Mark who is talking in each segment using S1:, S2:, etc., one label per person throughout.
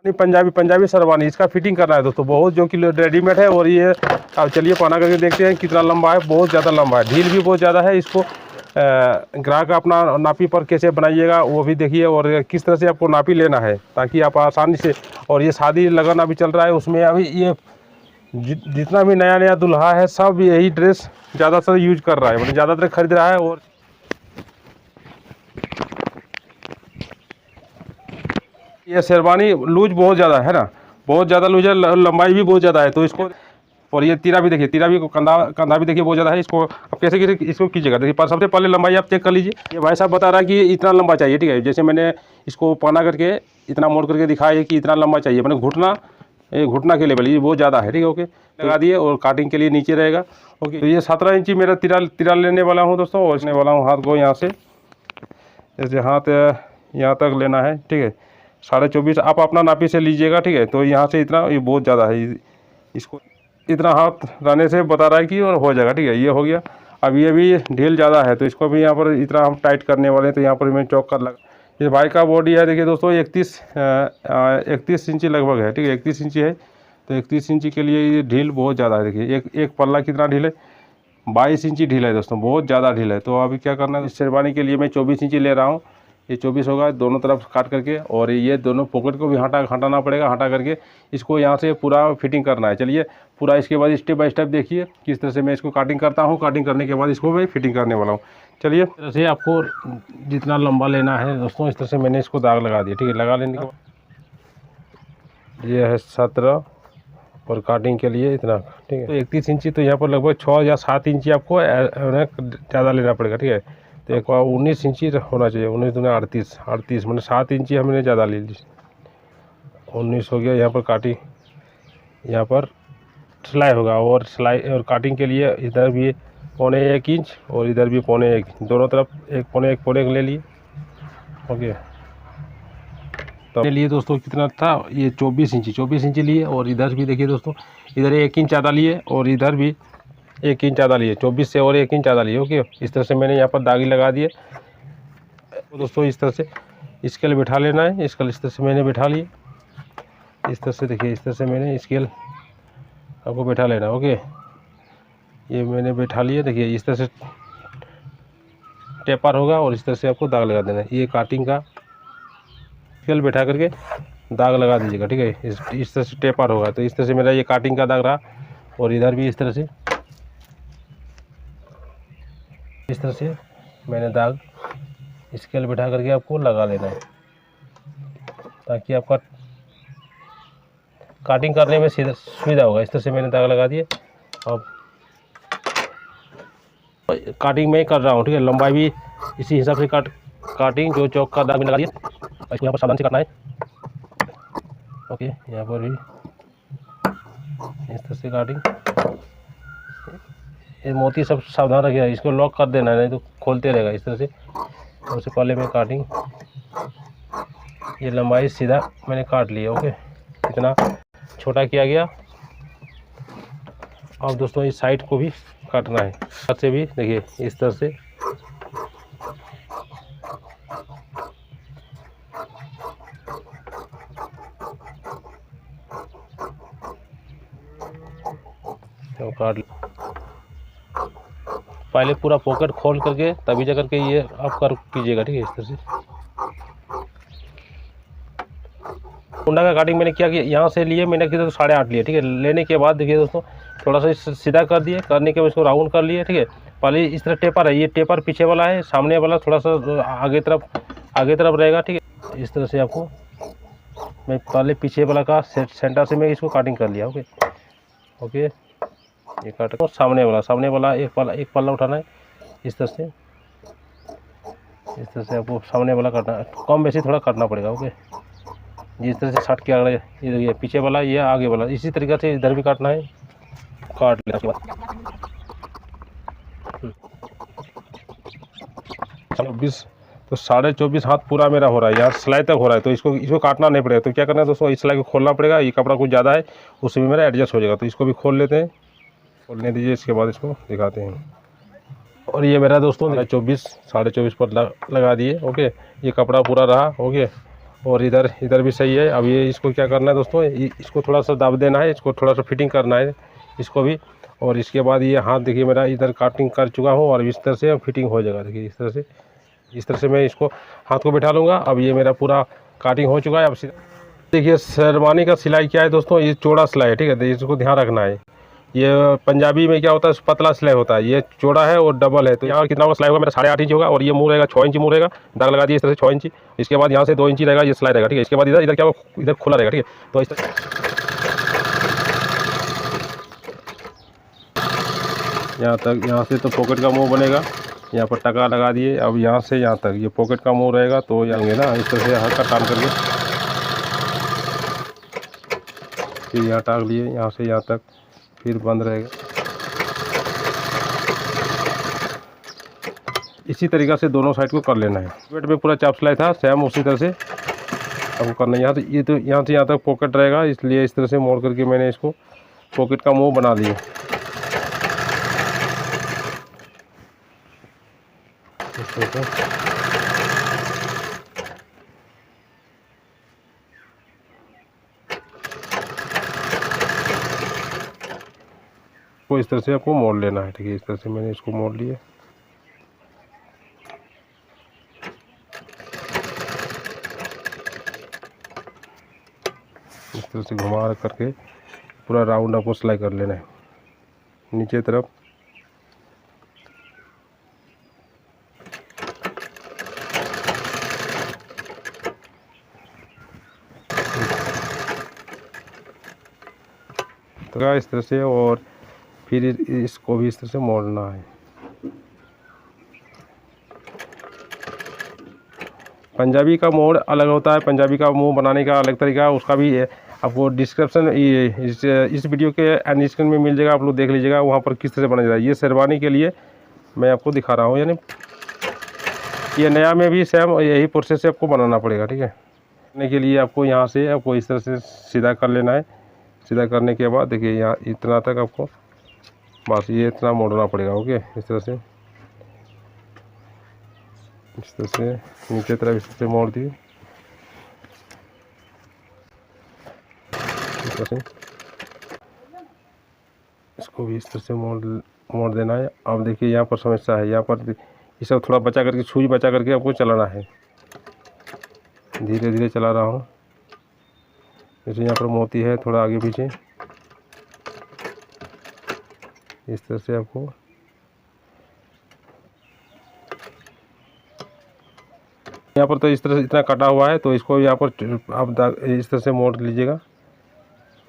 S1: पंजाबी शेरवानी, इसका फिटिंग करना है दोस्तों, बहुत जो कि रेडीमेड है। और ये अब चलिए पहना करके देखते हैं कितना लंबा है। बहुत ज़्यादा लंबा है, ढील भी बहुत ज़्यादा है। इसको ग्राहक अपना नापी पर कैसे बनाइएगा वो भी देखिए, और किस तरह से आपको नापी लेना है ताकि आप आसानी से। और ये शादी लगन अभी चल रहा है, उसमें अभी ये जितना भी नया नया दूल्हा है सब यही ड्रेस ज़्यादातर यूज कर रहा है, मतलब ज़्यादातर खरीद रहा है। और ये शेरवानी लूज बहुत ज़्यादा है ना, बहुत ज़्यादा लूज है, लंबाई भी बहुत ज़्यादा है। तो इसको, और ये तीरा भी देखिए, तीरा भी कंधा भी देखिए बहुत ज़्यादा है। इसको अब कैसे इसको कीजिएगा, देखिए पर सबसे पहले लंबाई आप चेक कर लीजिए। ये भाई साहब बता रहा है कि इतना लंबा चाहिए, ठीक है। जैसे मैंने इसको पहना करके इतना मोड़ करके दिखाया कि इतना लंबा चाहिए, मैंने घुटना के लेवल, ये बहुत ज़्यादा है, ठीक है। ओके, लगा दिए। और काटिंग के लिए नीचे रहेगा। ओके, तो ये 17 इंची मेरा तीरा लेने वाला हूँ दोस्तों। और इसने वाला हूँ हाथ को यहाँ से, जैसे हाथ यहाँ तक लेना है, ठीक है। 24.5 आप अपना नापी से लीजिएगा, ठीक है। तो यहाँ से इतना, ये बहुत ज़्यादा है, इसको इतना हाथ रहने से बता रहा है कि और हो जाएगा, ठीक है। ये हो गया। अब ये भी ढील ज़्यादा है तो इसको भी यहाँ पर इतना हम टाइट करने वाले हैं। तो यहाँ पर मैं चौक कर लगा। ये भाई का बॉडी है, देखिए दोस्तों, 31 इंची लगभग है, ठीक है। 31 इंची है। तो 31 इंची के लिए ये ढील बहुत ज़्यादा है। देखिए एक पल्ला कितना ढील है, 22 इंची ढील है दोस्तों, बहुत ज़्यादा ढील है। तो अभी क्या करना है, शेरवानी के लिए मैं 24 इंची ले रहा हूँ। ये 24 होगा दोनों तरफ काट करके। और ये दोनों पॉकेट को भी हटाना पड़ेगा, हटा करके इसको यहाँ से पूरा फिटिंग करना है। चलिए पूरा इसके बाद स्टेप बाय स्टेप देखिए किस तरह से मैं इसको काटिंग करता हूँ। काटिंग करने के बाद इसको मैं फिटिंग करने वाला हूँ। चलिए, इस तरह से आपको जितना लंबा लेना है दोस्तों, इस तरह से मैंने इसको दाग लगा दिया, ठीक है। लगा लेने के बाद ये है 17 और काटिंग के लिए इतना, ठीक है। तो 31 इंची, तो यहाँ पर लगभग 6 या 7 इंची आपको ज़्यादा लेना पड़ेगा, ठीक है। तो एक 19 इंची होना चाहिए, 19 दूना 38 मतलब 7 इंची हमने ज़्यादा ले ली। 19 हो गया। यहाँ पर काटिंग, यहाँ पर सिलाई होगा। और सिलाई और काटिंग के लिए इधर भी 1.25 इंच और इधर भी 1.25 इंच, दोनों तरफ 1.25 ले लिए। ओके, तो लिए दोस्तों कितना था, ये 24 इंची लिए। और इधर भी देखिए दोस्तों, इधर 1 इंच ज़्यादा लिए और इधर भी 1 इंच ज़्यादा लिए, 24 से और 1 इंच ज़्यादा लिए। ओके, इस तरह से मैंने यहाँ पर दागी लगा दिए। तो दोस्तों इस तरह से स्केल बिठा लेना है। स्केल इस तरह से मैंने बिठा लिए, इस तरह से देखिए, इस तरह से मैंने स्केल आपको बिठा लेना। ओके, ये मैंने बिठा लिए। देखिए इस तरह से टेपर होगा और इस तरह से आपको दाग लगा देना है। ये काटिंग का स्केल बिठा करके दाग लगा दीजिएगा, ठीक है। इस तरह से टेपर होगा। तो इस तरह से मेरा ये काटिंग का दाग रहा। और इधर भी इस तरह से मैंने दाग स्केल बिठा करके आपको लगा लेना है ताकि आपका काटिंग करने में सीधा सुविधा होगा। इस तरह से मैंने दाग लगा दिए। अब काटिंग मैं कर रहा हूँ, ठीक है। लंबाई भी इसी हिसाब से काटिंग जो चौक का दाग भी लगा दिया। इसको यहाँ पर सावधान से करना है। ओके, यहाँ पर भी इस तरह से काटिंग, ये मोती सब सावधान रखिएगा, इसको लॉक कर देना है नहीं तो खोलते रहेगा इस तरह से। सबसे पहले मैं काटिंग, ये लंबाई सीधा मैंने काट लिया। ओके, इतना छोटा किया गया। अब दोस्तों इस साइड को भी काटना है, हाथ से भी देखिए इस तरह से। तो काट पहले पूरा पॉकेट खोल करके तभी जा करके ये आप कर कीजिएगा, ठीक है। इस तरह से कुंडा का काटिंग मैंने किया कि यहाँ से लिए मैंने किया तो 8.5 लिए, ठीक है। लेने के बाद देखिए दोस्तों थोड़ा सा सीधा कर दिए, करने के बाद इसको राउंड कर लिए, ठीक है। पहले इस तरह टेपर है, ये टेपर पीछे वाला है, सामने वाला थोड़ा सा आगे तरफ रहेगा, ठीक है। इस तरह से आपको मैं पहले पीछे वाला का सेंटर से मैं इसको काटिंग कर लिया। ओके ओके, ये काट को सामने वाला एक पल्ला उठाना है। इस तरह से आपको सामने वाला काटना है, कम बेसी थोड़ा काटना पड़ेगा। ओके, जिस तरह से 60 के आगे ये पीछे वाला, ये आगे वाला, इसी तरीके से इधर भी काटना है। काट लिया उसके बाद 24, तो 24.5 हाथ पूरा मेरा हो रहा है, यहाँ सिलाई तक हो रहा है। तो इसको काटना नहीं पड़ेगा। तो क्या करना है दोस्तों, इस सिलाई को खोलना पड़ेगा। ये कपड़ा कुछ ज़्यादा है, उससे भी मेरा एडजस्ट हो जाएगा। तो इसको भी खोल लेते हैं, खोलने दीजिए, इसके बाद इसको दिखाते हैं। और ये मेरा दोस्तों 24.5 पर लगा दिए। ओके, ये कपड़ा पूरा रहा। ओके, और इधर इधर भी सही है। अब ये इसको क्या करना है दोस्तों, इसको थोड़ा सा दब देना है, इसको थोड़ा सा फिटिंग करना है इसको भी। और इसके बाद ये हाथ देखिए मेरा इधर काटिंग कर चुका हूँ और इस तरह से फिटिंग हो जाएगा। देखिए इस तरह से मैं इसको हाथ को बैठा लूँगा। अब ये मेरा पूरा काटिंग हो चुका है। अब देखिए शेरवानी का सिलाई क्या है दोस्तों, ये चौड़ा सिलाई है, ठीक है, तो इसको ध्यान रखना है। ये पंजाबी में क्या होता है, पतला सिलाई होता है, ये चौड़ा है और डबल है। तो यहाँ कितना होगा सिलाई होगा मेरा 8.5 इंच होगा और ये मुँह रहेगा 6 इंच मुँह रहेगा। दाग लगा दिए इस तरह से 6 इंच। इसके बाद यहाँ से 2 इंच रहेगा ये सिलाई रहेगा, ठीक है। इसके बाद इधर क्या होगा, इधर खुला रहेगा, ठीक है। तो इस तरह यहाँ तक, यहाँ से तो पॉकेट का मुँह बनेगा। यहाँ पर टका लगा दिए। अब यहाँ से यहाँ तक ये पॉकेट का मुँह रहेगा। तो जाएंगे ना इस तरह से हल्का टान करके, फिर यहाँ टांग लिए, यहाँ से यहाँ तक, फिर बंद रहेगा। इसी तरीक़ा से दोनों साइड को कर लेना है। पेट में पूरा चाप सिलाई था, सेम उसी तरह से आपको करना है। यहाँ से ये तो यहाँ से यहाँ तक पॉकेट रहेगा, इसलिए इस तरह से मोड़ करके मैंने इसको पॉकेट का मुंह बना दिया। को इस तरह से आपको मोड़ लेना है, ठीक है। इस तरह से मैंने इसको मोड़ लिया। इस तरह से घुमा करके पूरा राउंड आपको सिलाई कर लेना है नीचे तरफ। तो इस तरह से, और फिर इसको भी इस तरह से मोड़ना है। पंजाबी का मोड़ अलग होता है, पंजाबी का मुंह बनाने का अलग तरीका है, उसका भी आपको डिस्क्रिप्शन इस वीडियो के एंड स्क्रीन में मिल जाएगा, आप लोग देख लीजिएगा वहाँ पर किस तरह से बनाया जाए। ये शेरवानी के लिए मैं आपको दिखा रहा हूँ, यानी ये नया में भी सेम यही प्रोसेस से आपको बनाना पड़ेगा, ठीक है। बनाने के लिए आपको यहाँ से आपको इस तरह से सीधा कर लेना है। सीधा करने के बाद देखिए यहाँ इतना तक आपको बस ये इतना मोड़ना पड़ेगा, ओके। इस तरह से नीचे तरफ इस तरह से मोड़ दिए, इस तरह से इसको भी इस तरह से मोड़ देना है। अब देखिए यहाँ पर समस्या है, यहाँ पर ये सब थोड़ा बचा करके, सुई बचा करके आपको चलाना है। धीरे धीरे चला रहा हूँ। जैसे यहाँ पर मोती है थोड़ा आगे पीछे, इस तरह से आपको यहाँ पर तो इस तरह से इतना कटा हुआ है, तो इसको यहाँ पर आप इस तरह से मोड़ लीजिएगा।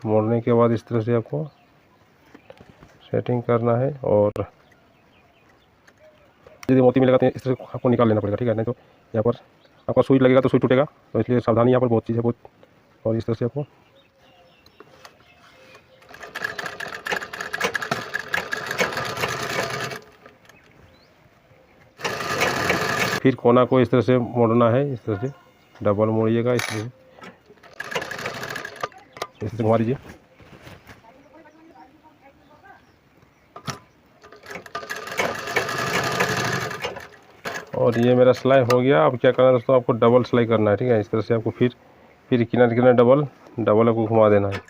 S1: मोड़ने के बाद इस तरह से आपको सेटिंग करना है, और यदि मोती मिलेगा तो इस तरह से आपको निकाल लेना पड़ेगा, ठीक है। नहीं तो यहाँ पर आपका सुई लगेगा तो सुई टूटेगा, तो इसलिए सावधानी यहाँ पर बहुत चीज़ है बहुत। और इस तरह से आपको फिर कोना को इस तरह से मोड़ना है। इस तरह से डबल मोड़िएगा, इस तरह से घुमा दीजिए। और ये मेरा सिलाई हो गया। अब क्या करना है दोस्तों, आपको डबल सिलाई करना है, ठीक है। इस तरह से आपको फिर किनारे किनारे डबल आपको घुमा देना है।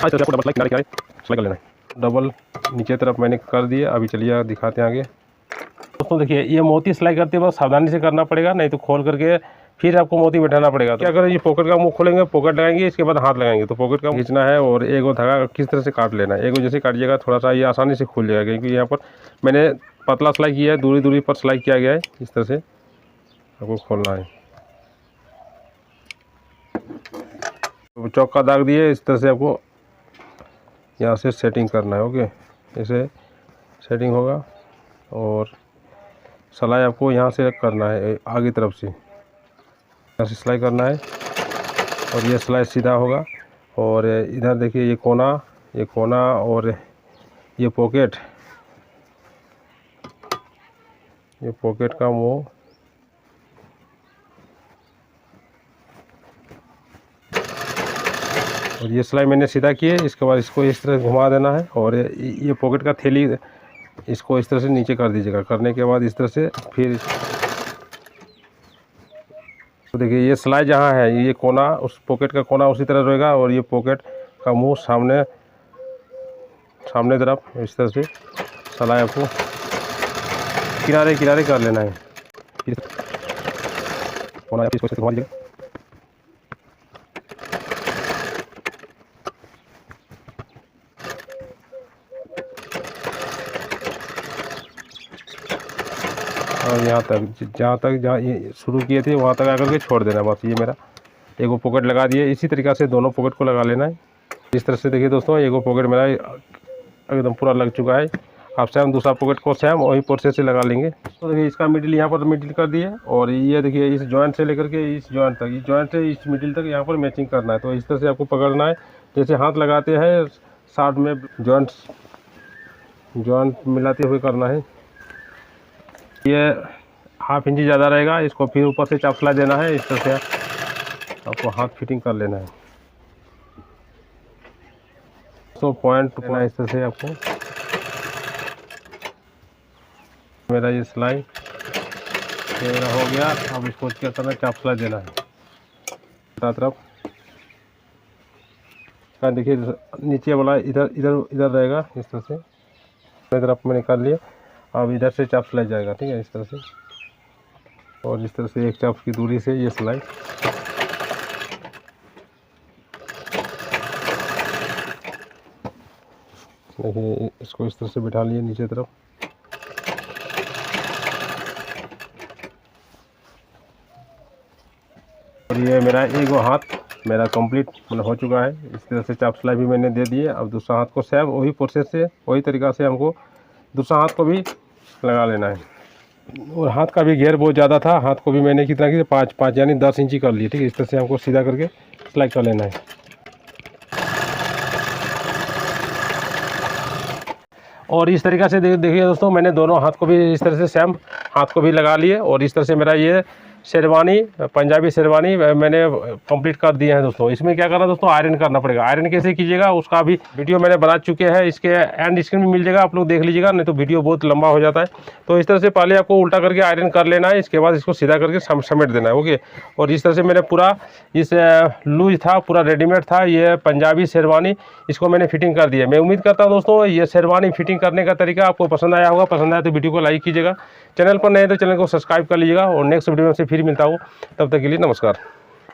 S1: अच्छा, आपको डबल सिलाई किनारे सिलाई कर लेना है। डबल नीचे तरफ मैंने कर दिया। अभी चलिए दिखाते हैं आगे। दोस्तों देखिए ये मोती सिलाई करते वक्त सावधानी से करना पड़ेगा, नहीं तो खोल करके फिर आपको मोती बैठाना पड़ेगा। तो क्या करें, ये पॉकेट का मुंह खोलेंगे, पॉकेट लगाएंगे, इसके बाद हाथ लगाएंगे, तो पॉकेट का खींचना है और एक वो धागा किस तरह से काट लेना है। एक वो जैसे काटिएगा थोड़ा सा ये आसानी से खुल जाएगा, क्योंकि यहाँ पर मैंने पतला सिलाई किया है, दूरी दूरी पर सिलाई किया गया है। इस तरह से आपको खोलना है। तो चौक का दाग दिए, इस तरह से आपको यहाँ से सेटिंग करना है, ओके। ऐसे सेटिंग होगा और सिलाई आपको यहाँ से करना है, आगे तरफ से यहाँ से सिलाई करना है, और ये सिलाई सीधा होगा। और इधर देखिए ये कोना और ये पॉकेट का मुंह, और ये सिलाई मैंने सीधा की है। इसके बाद इसको इस तरह घुमा देना है, और ये पॉकेट का थैली इसको इस तरह से नीचे कर दीजिएगा। करने के बाद इस तरह से फिर तो देखिए ये सिलाई जहाँ है ये कोना, उस पॉकेट का कोना उसी तरह रहेगा और ये पॉकेट का मुंह सामने तरफ इस तरह से सिलाई आपको किनारे किनारे कर लेना है। कोना इसको घुमा दीजिएगा। और यहाँ तक जहाँ ये शुरू किए थे वहाँ तक आकर के छोड़ देना बस। ये मेरा एगो पॉकेट लगा दिए। इसी तरीक़ा से दोनों पॉकेट को लगा लेना है। इस तरह से देखिए दोस्तों, एगो पॉकेट मेरा एकदम पूरा लग चुका है। आप सेम दूसरा पॉकेट को सेम वही प्रोसेस से लगा लेंगे। तो देखिए इसका मिडिल यहाँ पर मिडिल कर दिए और ये देखिए इस जॉइंट से लेकर के इस जॉइंट तक, इस जॉइंट से इस मिडिल तक यहाँ पर मैचिंग करना है। तो इस तरह से आपको पकड़ना है जैसे हाथ लगाते हैं साथ में जॉइंट मिलाते हुए करना है। ये हाफ इंच ज़्यादा रहेगा, इसको फिर ऊपर से चाप सिलाई देना है। इस तरह से आपको हाथ फिटिंग कर लेना है। तो पॉइंट टूटना इस तरह से आपको मेरा ये सिलाई मेरा हो गया। अब इसको क्या करना है, चाप सिलाई देना है तरफ का। देखिए नीचे वाला इधर इधर इधर रहेगा इस तरह से। तरफ मैंने कर लिया। अब इधर से चाप सिलाई जाएगा, ठीक है, इस तरह से। और इस तरह से एक चाप की दूरी से ये सिलाई देखिए, इसको इस तरह से बिठा लिए नीचे तरफ। और ये मेरा एगो हाथ मेरा कंप्लीट हो चुका है। इस तरह से चाप सिलाई भी मैंने दे दिए। अब दूसरा हाथ को सेम वही प्रोसेस से वही तरीक़ा से हमको दूसरा हाथ को भी लगा लेना है। और हाथ का भी घेर बहुत ज़्यादा था, हाथ को भी मैंने कितना कि 5 यानी 10 इंची कर लिए, ठीक है। इस तरह से हमको सीधा करके सिलाई कर लेना है। और इस तरीक़ा से देखिए दोस्तों, मैंने दोनों हाथ को भी इस तरह से सेम हाथ को भी लगा लिए। और इस तरह से मेरा ये शेरवानी, पंजाबी शेरवानी मैंने कंप्लीट कर दिए हैं दोस्तों। इसमें क्या करना दोस्तों, आयरन करना पड़ेगा। आयरन कैसे कीजिएगा उसका भी वीडियो मैंने बना चुके हैं, इसके एंड स्क्रीन में मिल जाएगा, आप लोग देख लीजिएगा, नहीं तो वीडियो बहुत लंबा हो जाता है। तो इस तरह से पहले आपको उल्टा करके आयरन कर लेना है, इसके बाद इसको सीधा करके समेट देना है, ओके। और इस तरह से मैंने पूरा इस लूज था, पूरा रेडीमेड था ये पंजाबी शेरवानी, इसको मैंने फिटिंग कर दिया। मैं उम्मीद करता हूँ दोस्तों ये शेरवानी फिटिंग करने का तरीका आपको पसंद आया होगा। पसंद आया तो वीडियो को लाइक कीजिएगा, चैनल पर नए तो चैनल को सब्सक्राइब कर लीजिएगा। और नेक्स्ट वीडियो में से फिर मिलता हूँ, तब तक के लिए नमस्कार।